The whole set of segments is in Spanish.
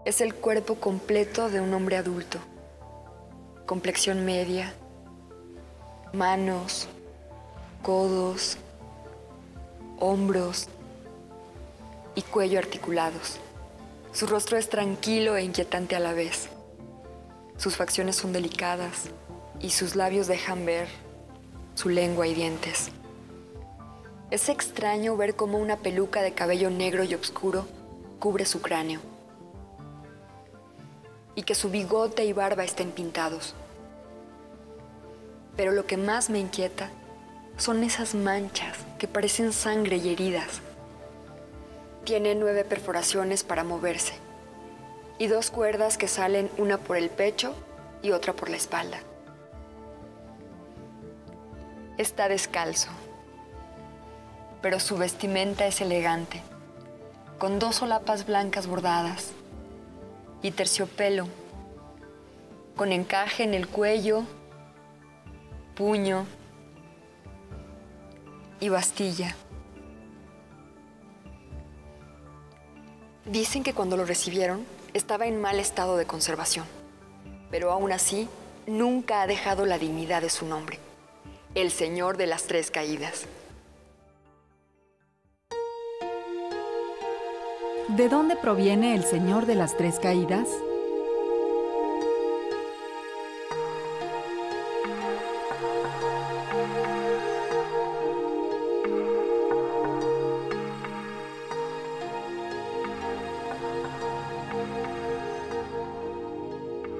Es el cuerpo completo de un hombre adulto. Complexión media, manos, codos, hombros y cuello articulados. Su rostro es tranquilo e inquietante a la vez. Sus facciones son delicadas y sus labios dejan ver su lengua y dientes. Es extraño ver cómo una peluca de cabello negro y oscuro cubre su cráneo y que su bigote y barba estén pintados. Pero lo que más me inquieta son esas manchas que parecen sangre y heridas. Tiene 9 perforaciones para moverse y 2 cuerdas que salen, una por el pecho y otra por la espalda. Está descalzo, pero su vestimenta es elegante, con 2 solapas blancas bordadas y terciopelo, con encaje en el cuello, puño y bastilla. Dicen que cuando lo recibieron estaba en mal estado de conservación, pero aún así nunca ha dejado la dignidad de su nombre, el Señor de las Tres Caídas. ¿De dónde proviene el Señor de las Tres Caídas?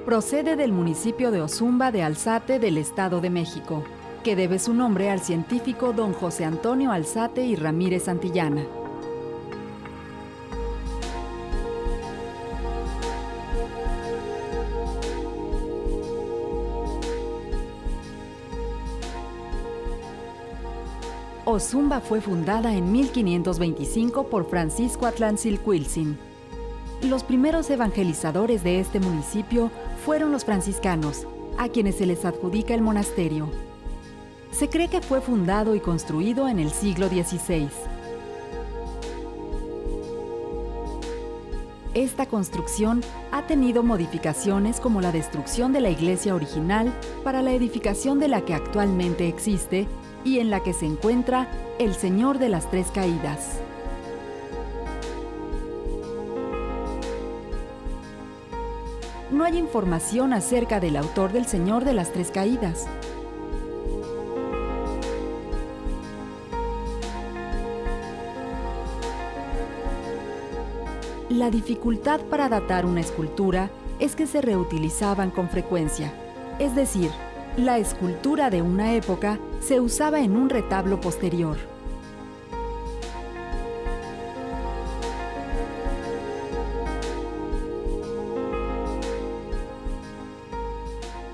Procede del municipio de Ozumba de Alzate del Estado de México, que debe su nombre al científico don José Antonio Alzate y Ramírez Santillana. Ozumba fue fundada en 1525 por Francisco Atlancilcuiltzin. Los primeros evangelizadores de este municipio fueron los franciscanos, a quienes se les adjudica el monasterio. Se cree que fue fundado y construido en el siglo XVI. Esta construcción ha tenido modificaciones como la destrucción de la iglesia original para la edificación de la que actualmente existe y en la que se encuentra el Señor de las Tres Caídas. No hay información acerca del autor del Señor de las Tres Caídas. La dificultad para datar una escultura es que se reutilizaban con frecuencia, es decir, la escultura de una época se usaba en un retablo posterior.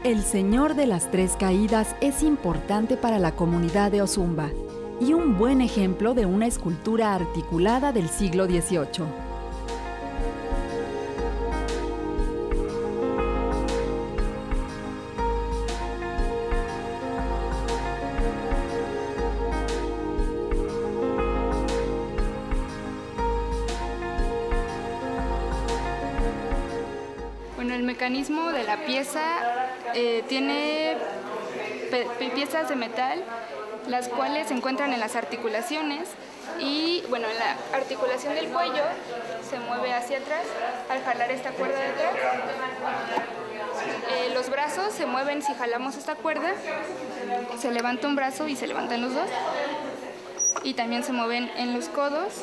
El Señor de las Tres Caídas es importante para la comunidad de Ozumba y un buen ejemplo de una escultura articulada del siglo XVIII. Bueno, el mecanismo de la pieza tiene piezas de metal, las cuales se encuentran en las articulaciones y, bueno, en la articulación del cuello se mueve hacia atrás al jalar esta cuerda de atrás. Los brazos se mueven si jalamos esta cuerda, se levanta un brazo y se levantan los dos, y también se mueven en los codos.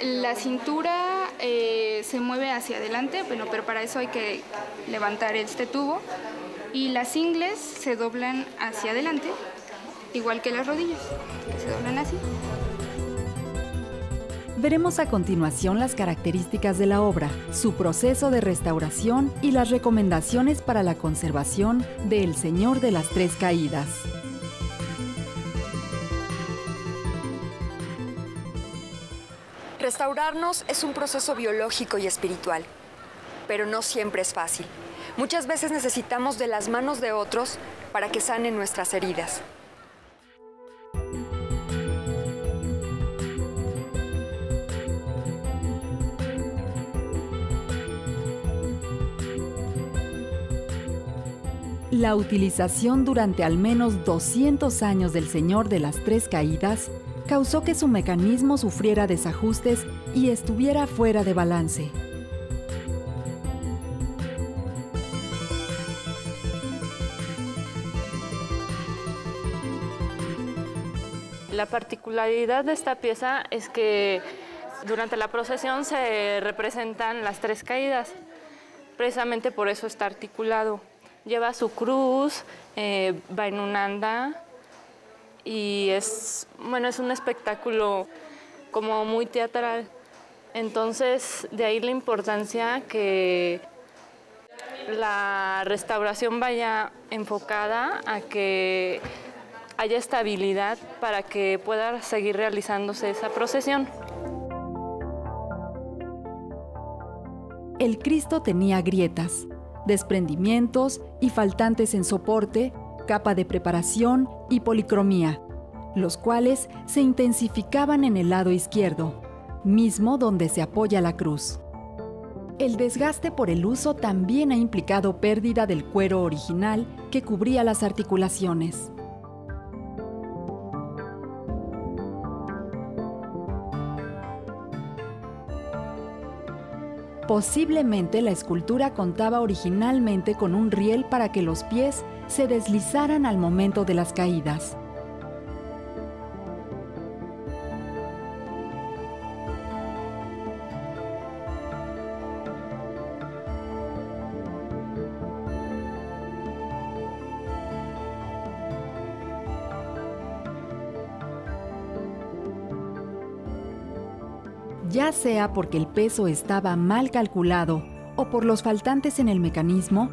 La cintura se mueve hacia adelante, bueno, pero para eso hay que levantar este tubo. Y las ingles se doblan hacia adelante, igual que las rodillas, que se doblan así. Veremos a continuación las características de la obra, su proceso de restauración y las recomendaciones para la conservación de El Señor de las Tres Caídas. Restaurarnos es un proceso biológico y espiritual, pero no siempre es fácil. Muchas veces necesitamos de las manos de otros para que sanen nuestras heridas. La utilización durante al menos 200 años del Señor de las Tres Caídas causó que su mecanismo sufriera desajustes y estuviera fuera de balance. La particularidad de esta pieza es que durante la procesión se representan las tres caídas. Precisamente por eso está articulado. Lleva su cruz, va en un anda y es un espectáculo como muy teatral. Entonces, de ahí la importancia que la restauración vaya enfocada a que haya estabilidad para que pueda seguir realizándose esa procesión. El Cristo tenía grietas, desprendimientos y faltantes en soporte, capa de preparación y policromía, los cuales se intensificaban en el lado izquierdo, mismo donde se apoya la cruz. El desgaste por el uso también ha implicado pérdida del cuero original que cubría las articulaciones. Posiblemente la escultura contaba originalmente con un riel para que los pies se deslizaran al momento de las caídas. Ya sea porque el peso estaba mal calculado o por los faltantes en el mecanismo,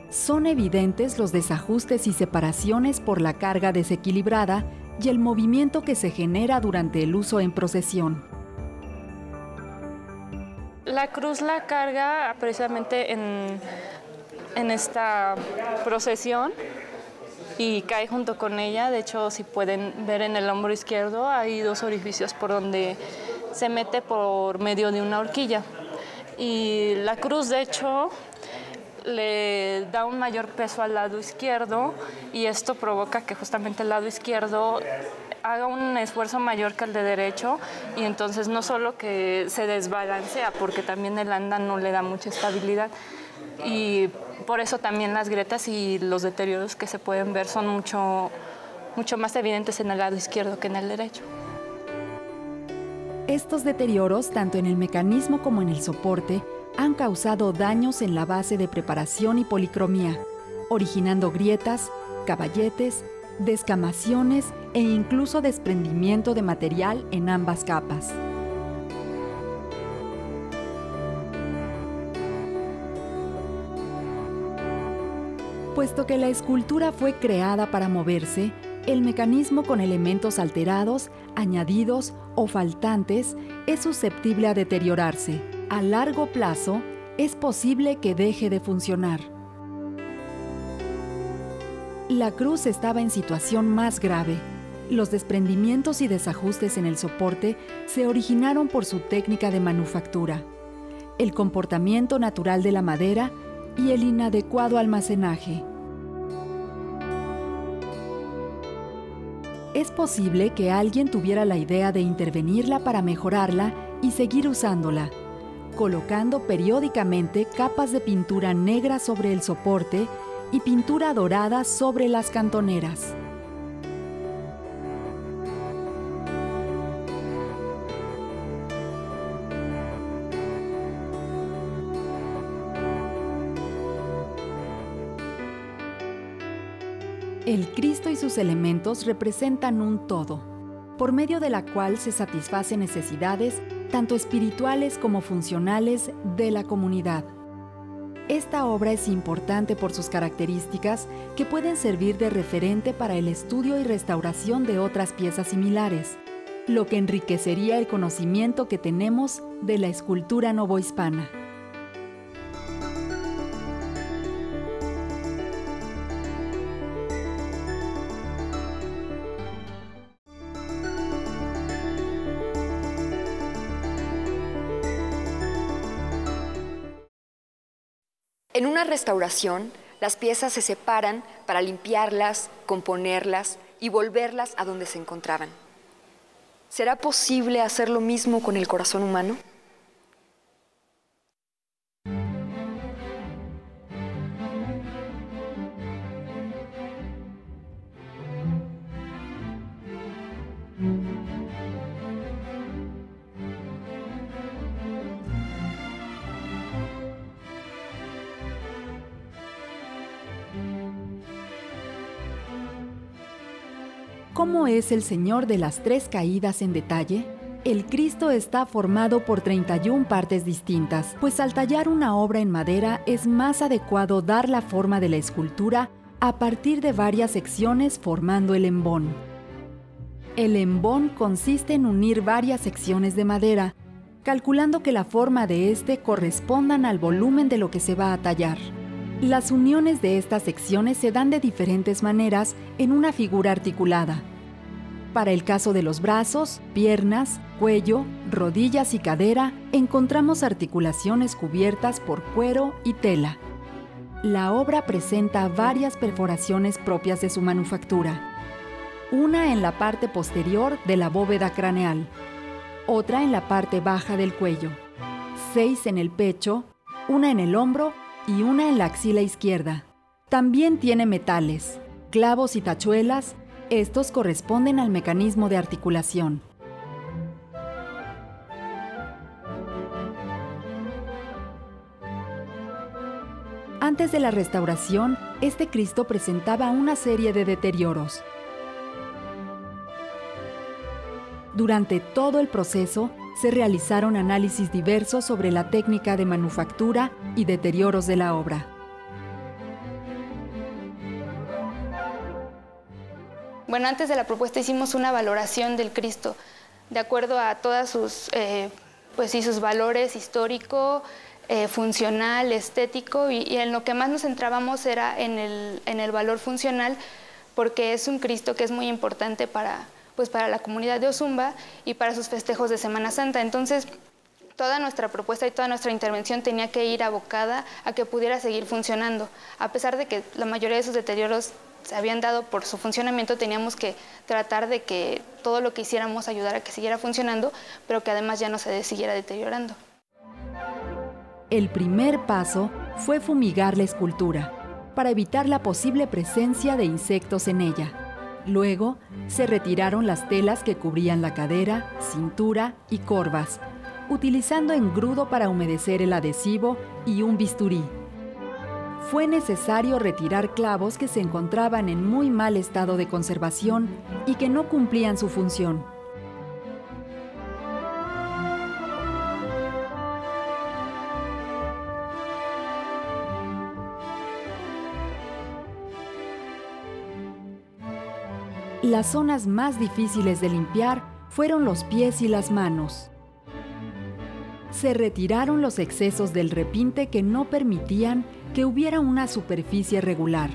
son evidentes los desajustes y separaciones por la carga desequilibrada y el movimiento que se genera durante el uso en procesión. La cruz la carga precisamente en esta procesión y cae junto con ella. De hecho, si pueden ver en el hombro izquierdo, hay dos orificios por donde se mete por medio de una horquilla. Y la cruz, de hecho, le da un mayor peso al lado izquierdo y esto provoca que justamente el lado izquierdo haga un esfuerzo mayor que el de derecho y entonces no solo que se desbalancea, porque también el anda no le da mucha estabilidad y por eso también las grietas y los deterioros que se pueden ver son mucho más evidentes en el lado izquierdo que en el derecho. Estos deterioros, tanto en el mecanismo como en el soporte, han causado daños en la base de preparación y policromía, originando grietas, caballetes, descamaciones e incluso desprendimiento de material en ambas capas. Puesto que la escultura fue creada para moverse, el mecanismo con elementos alterados, añadidos o faltantes es susceptible a deteriorarse. A largo plazo, es posible que deje de funcionar. La cruz estaba en situación más grave. Los desprendimientos y desajustes en el soporte se originaron por su técnica de manufactura, el comportamiento natural de la madera y el inadecuado almacenaje. Es posible que alguien tuviera la idea de intervenirla para mejorarla y seguir usándola, colocando periódicamente capas de pintura negra sobre el soporte y pintura dorada sobre las cantoneras. El Cristo y sus elementos representan un todo, por medio de la cual se satisfacen necesidades tanto espirituales como funcionales de la comunidad. Esta obra es importante por sus características que pueden servir de referente para el estudio y restauración de otras piezas similares, lo que enriquecería el conocimiento que tenemos de la escultura novohispana. En una restauración, las piezas se separan para limpiarlas, componerlas y volverlas a donde se encontraban. ¿Será posible hacer lo mismo con el corazón humano? ¿Cómo es el Señor de las Tres Caídas en detalle? El Cristo está formado por 31 partes distintas, pues al tallar una obra en madera es más adecuado dar la forma de la escultura a partir de varias secciones formando el embón. El embón consiste en unir varias secciones de madera, calculando que la forma de este correspondan al volumen de lo que se va a tallar. Las uniones de estas secciones se dan de diferentes maneras en una figura articulada. Para el caso de los brazos, piernas, cuello, rodillas y cadera, encontramos articulaciones cubiertas por cuero y tela. La obra presenta varias perforaciones propias de su manufactura. Una en la parte posterior de la bóveda craneal, otra en la parte baja del cuello, 6 en el pecho, una en el hombro y una en la axila izquierda. También tiene metales, clavos y tachuelas. Estos corresponden al mecanismo de articulación. Antes de la restauración, este Cristo presentaba una serie de deterioros. Durante todo el proceso, se realizaron análisis diversos sobre la técnica de manufactura y deterioros de la obra. Bueno, antes de la propuesta hicimos una valoración del Cristo, de acuerdo a todas sus, sus valores histórico, funcional, estético, y en lo que más nos centrábamos era en el valor funcional, porque es un Cristo que es muy importante para la comunidad de Ozumba y para sus festejos de Semana Santa. Entonces, toda nuestra propuesta y toda nuestra intervención tenía que ir abocada a que pudiera seguir funcionando. A pesar de que la mayoría de sus deterioros se habían dado por su funcionamiento, teníamos que tratar de que todo lo que hiciéramos ayudara a que siguiera funcionando, pero que además ya no se siguiera deteriorando. El primer paso fue fumigar la escultura, para evitar la posible presencia de insectos en ella. Luego, se retiraron las telas que cubrían la cadera, cintura y corvas, utilizando engrudo para humedecer el adhesivo y un bisturí. Fue necesario retirar clavos que se encontraban en muy mal estado de conservación y que no cumplían su función. Las zonas más difíciles de limpiar fueron los pies y las manos. Se retiraron los excesos del repinte que no permitían que hubiera una superficie regular.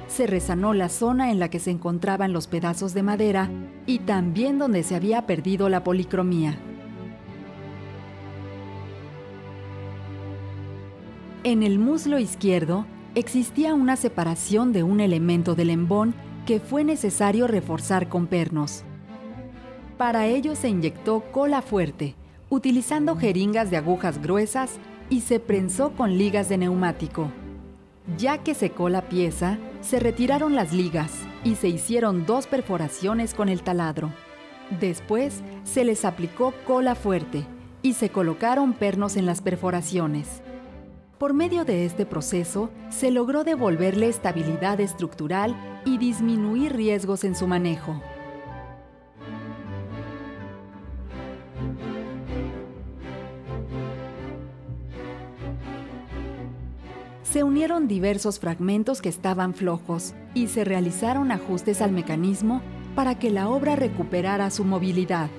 Se resanó la zona en la que se encontraban los pedazos de madera y también donde se había perdido la policromía. En el muslo izquierdo existía una separación de un elemento del embón que fue necesario reforzar con pernos. Para ello se inyectó cola fuerte, utilizando jeringas de agujas gruesas, y se prensó con ligas de neumático. Ya que secó la pieza, se retiraron las ligas y se hicieron 2 perforaciones con el taladro. Después se les aplicó cola fuerte y se colocaron pernos en las perforaciones. Por medio de este proceso, se logró devolverle estabilidad estructural y disminuir riesgos en su manejo. Se unieron diversos fragmentos que estaban flojos y se realizaron ajustes al mecanismo para que la obra recuperara su movilidad.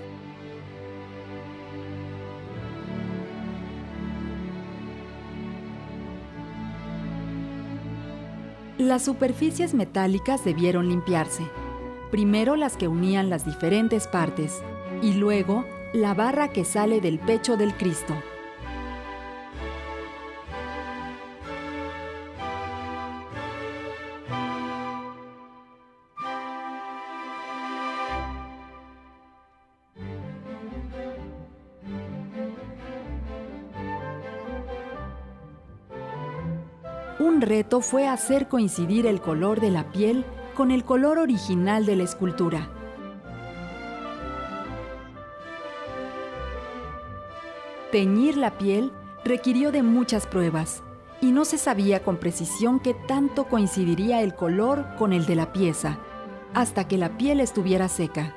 Las superficies metálicas debieron limpiarse. Primero las que unían las diferentes partes y luego la barra que sale del pecho del Cristo. Un reto fue hacer coincidir el color de la piel con el color original de la escultura. Teñir la piel requirió de muchas pruebas y no se sabía con precisión qué tanto coincidiría el color con el de la pieza, hasta que la piel estuviera seca.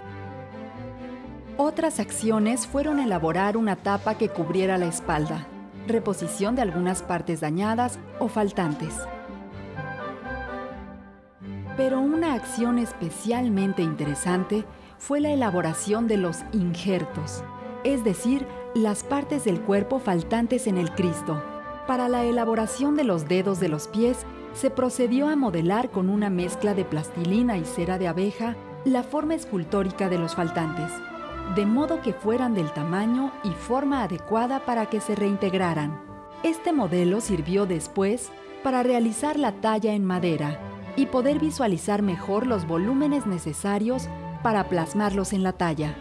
Otras acciones fueron elaborar una tapa que cubriera la espalda, reposición de algunas partes dañadas o faltantes. Pero una acción especialmente interesante fue la elaboración de los injertos, es decir, las partes del cuerpo faltantes en el Cristo. Para la elaboración de los dedos de los pies, se procedió a modelar con una mezcla de plastilina y cera de abeja la forma escultórica de los faltantes, de modo que fueran del tamaño y forma adecuada para que se reintegraran. Este modelo sirvió después para realizar la talla en madera y poder visualizar mejor los volúmenes necesarios para plasmarlos en la talla.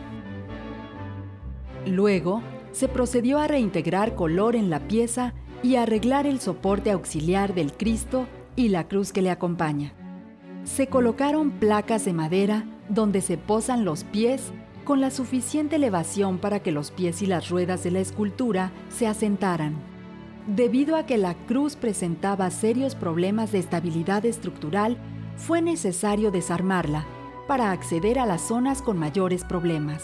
Luego, se procedió a reintegrar color en la pieza y arreglar el soporte auxiliar del Cristo y la cruz que le acompaña. Se colocaron placas de madera donde se posan los pies con la suficiente elevación para que los pies y las ruedas de la escultura se asentaran. Debido a que la cruz presentaba serios problemas de estabilidad estructural, fue necesario desarmarla para acceder a las zonas con mayores problemas.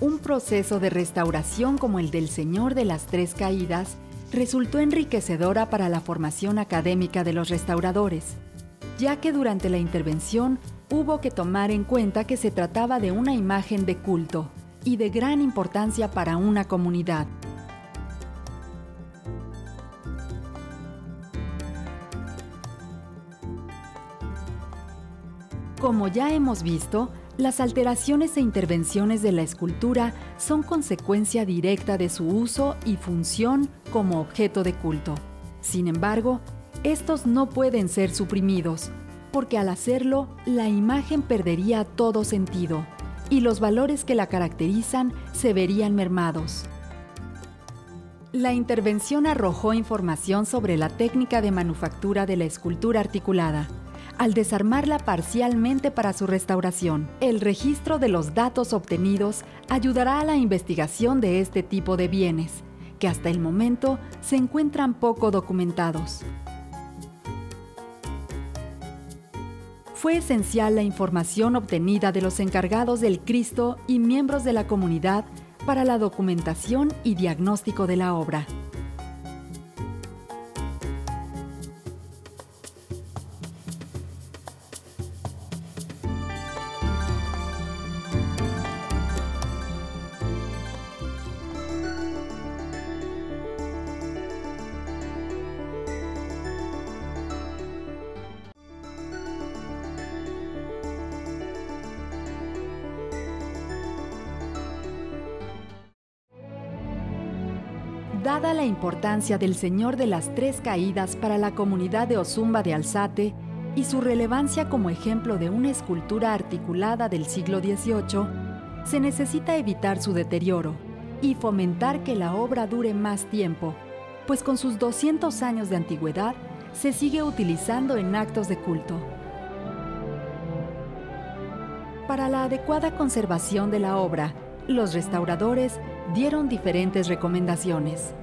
Un proceso de restauración como el del Señor de las Tres Caídas resultó enriquecedora para la formación académica de los restauradores, ya que durante la intervención hubo que tomar en cuenta que se trataba de una imagen de culto y de gran importancia para una comunidad. Como ya hemos visto, las alteraciones e intervenciones de la escultura son consecuencia directa de su uso y función como objeto de culto. Sin embargo, estos no pueden ser suprimidos, porque al hacerlo, la imagen perdería todo sentido y los valores que la caracterizan se verían mermados. La intervención arrojó información sobre la técnica de manufactura de la escultura articulada, al desarmarla parcialmente para su restauración. El registro de los datos obtenidos ayudará a la investigación de este tipo de bienes, que hasta el momento se encuentran poco documentados. Fue esencial la información obtenida de los encargados del Cristo y miembros de la comunidad para la documentación y diagnóstico de la obra. Dada la importancia del Señor de las Tres Caídas para la comunidad de Ozumba de Alzate y su relevancia como ejemplo de una escultura articulada del siglo XVIII, se necesita evitar su deterioro y fomentar que la obra dure más tiempo, pues con sus 200 años de antigüedad se sigue utilizando en actos de culto. Para la adecuada conservación de la obra, los restauradores dieron diferentes recomendaciones.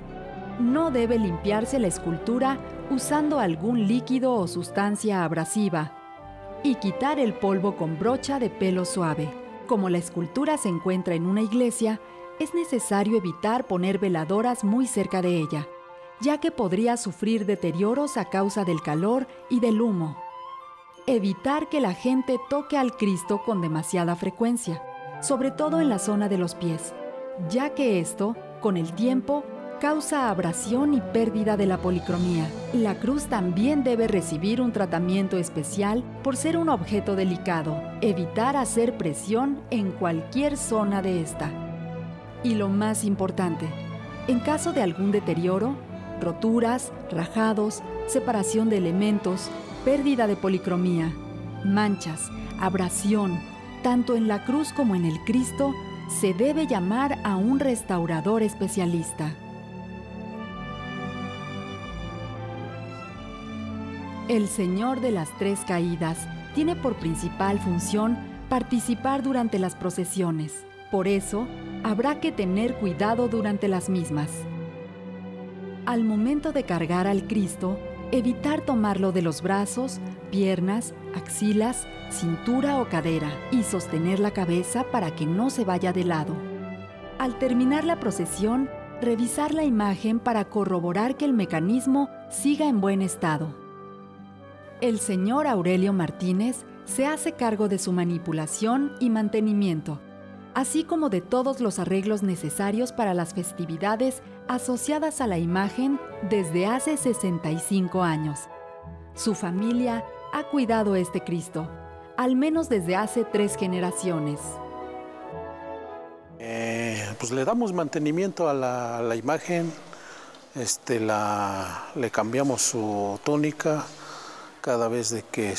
No debe limpiarse la escultura usando algún líquido o sustancia abrasiva y quitar el polvo con brocha de pelo suave. Como la escultura se encuentra en una iglesia, es necesario evitar poner veladoras muy cerca de ella, ya que podría sufrir deterioros a causa del calor y del humo. Evitar que la gente toque al Cristo con demasiada frecuencia, sobre todo en la zona de los pies, ya que esto, con el tiempo, causa abrasión y pérdida de la policromía. La cruz también debe recibir un tratamiento especial por ser un objeto delicado. Evitar hacer presión en cualquier zona de esta. Y lo más importante, en caso de algún deterioro, roturas, rajados, separación de elementos, pérdida de policromía, manchas, abrasión, tanto en la cruz como en el Cristo, se debe llamar a un restaurador especialista. El Señor de las Tres Caídas tiene por principal función participar durante las procesiones. Por eso, habrá que tener cuidado durante las mismas. Al momento de cargar al Cristo, evitar tomarlo de los brazos, piernas, axilas, cintura o cadera y sostener la cabeza para que no se vaya de lado. Al terminar la procesión, revisar la imagen para corroborar que el mecanismo siga en buen estado. El señor Aurelio Martínez se hace cargo de su manipulación y mantenimiento, así como de todos los arreglos necesarios para las festividades asociadas a la imagen desde hace 65 años. Su familia ha cuidado este Cristo, al menos desde hace 3 generaciones. Pues le damos mantenimiento a la imagen, le cambiamos su túnica cada vez de que,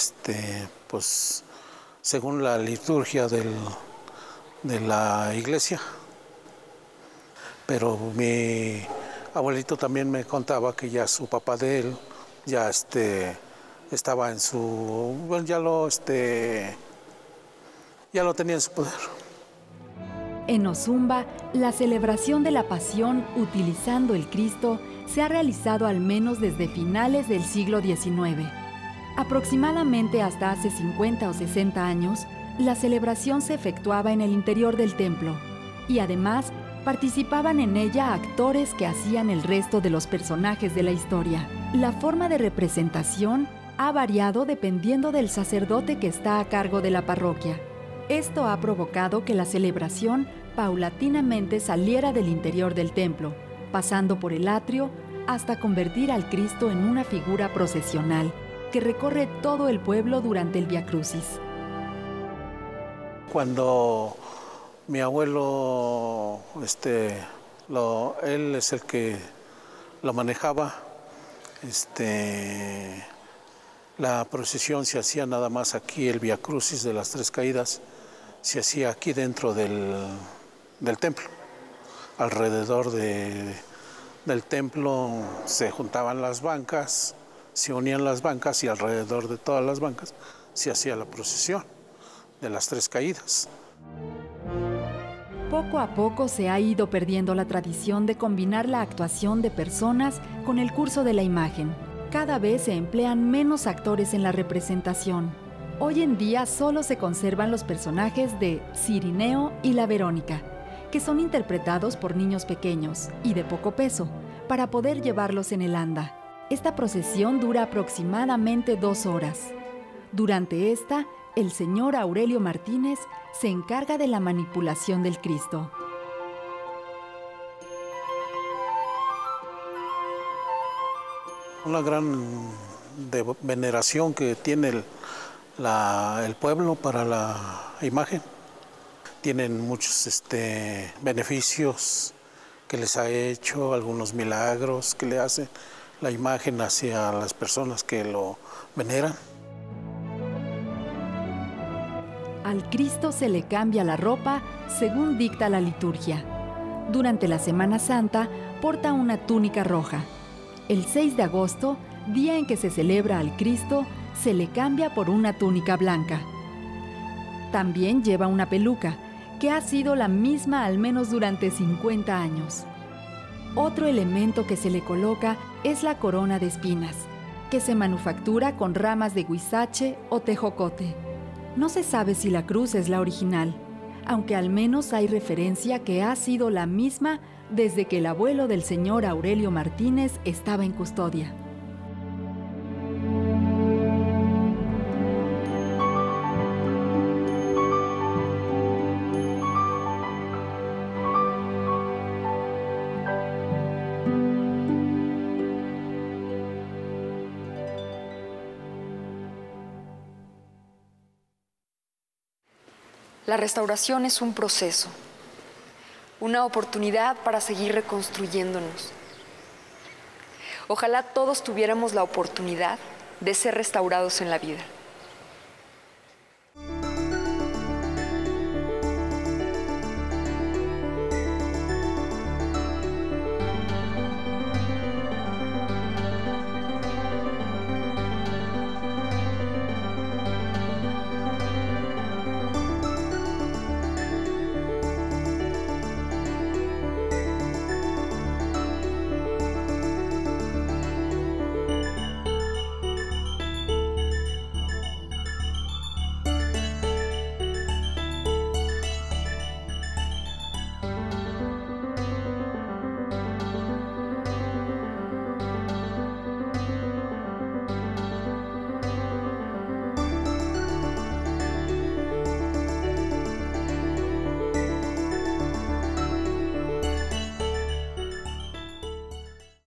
pues, según la liturgia de la iglesia. Pero mi abuelito también me contaba que ya su papá de él ya estaba en su, bueno, ya lo tenía en su poder. En Ozumba, la celebración de la Pasión utilizando el Cristo se ha realizado al menos desde finales del siglo XIX. Aproximadamente hasta hace 50 o 60 años, la celebración se efectuaba en el interior del templo y además participaban en ella actores que hacían el resto de los personajes de la historia. La forma de representación ha variado dependiendo del sacerdote que está a cargo de la parroquia. Esto ha provocado que la celebración paulatinamente saliera del interior del templo, pasando por el atrio hasta convertir al Cristo en una figura procesional que recorre todo el pueblo durante el Vía Crucis. Cuando mi abuelo, él es el que lo manejaba, la procesión se hacía nada más aquí, el Vía Crucis de las Tres Caídas, se hacía aquí dentro del templo. Alrededor del templo se juntaban las bancas, se unían las bancas y alrededor de todas las bancas se hacía la procesión de las Tres Caídas. Poco a poco se ha ido perdiendo la tradición de combinar la actuación de personas con el curso de la imagen. Cada vez se emplean menos actores en la representación. Hoy en día solo se conservan los personajes de Cirineo y la Verónica, que son interpretados por niños pequeños y de poco peso, para poder llevarlos en el anda. Esta procesión dura aproximadamente 2 horas. Durante esta, el señor Aurelio Martínez se encarga de la manipulación del Cristo. Una gran veneración que tiene el pueblo para la imagen. Tienen muchos beneficios que les ha hecho, algunos milagros que le hace la imagen hacia las personas que lo veneran. Al Cristo se le cambia la ropa según dicta la liturgia. Durante la Semana Santa porta una túnica roja. El 6 de agosto, día en que se celebra al Cristo, se le cambia por una túnica blanca. También lleva una peluca, que ha sido la misma al menos durante 50 años. Otro elemento que se le coloca es la corona de espinas, que se manufactura con ramas de huizache o tejocote. No se sabe si la cruz es la original, aunque al menos hay referencia que ha sido la misma desde que el abuelo del señor Aurelio Martínez estaba en custodia. La restauración es un proceso, una oportunidad para seguir reconstruyéndonos. Ojalá todos tuviéramos la oportunidad de ser restaurados en la vida.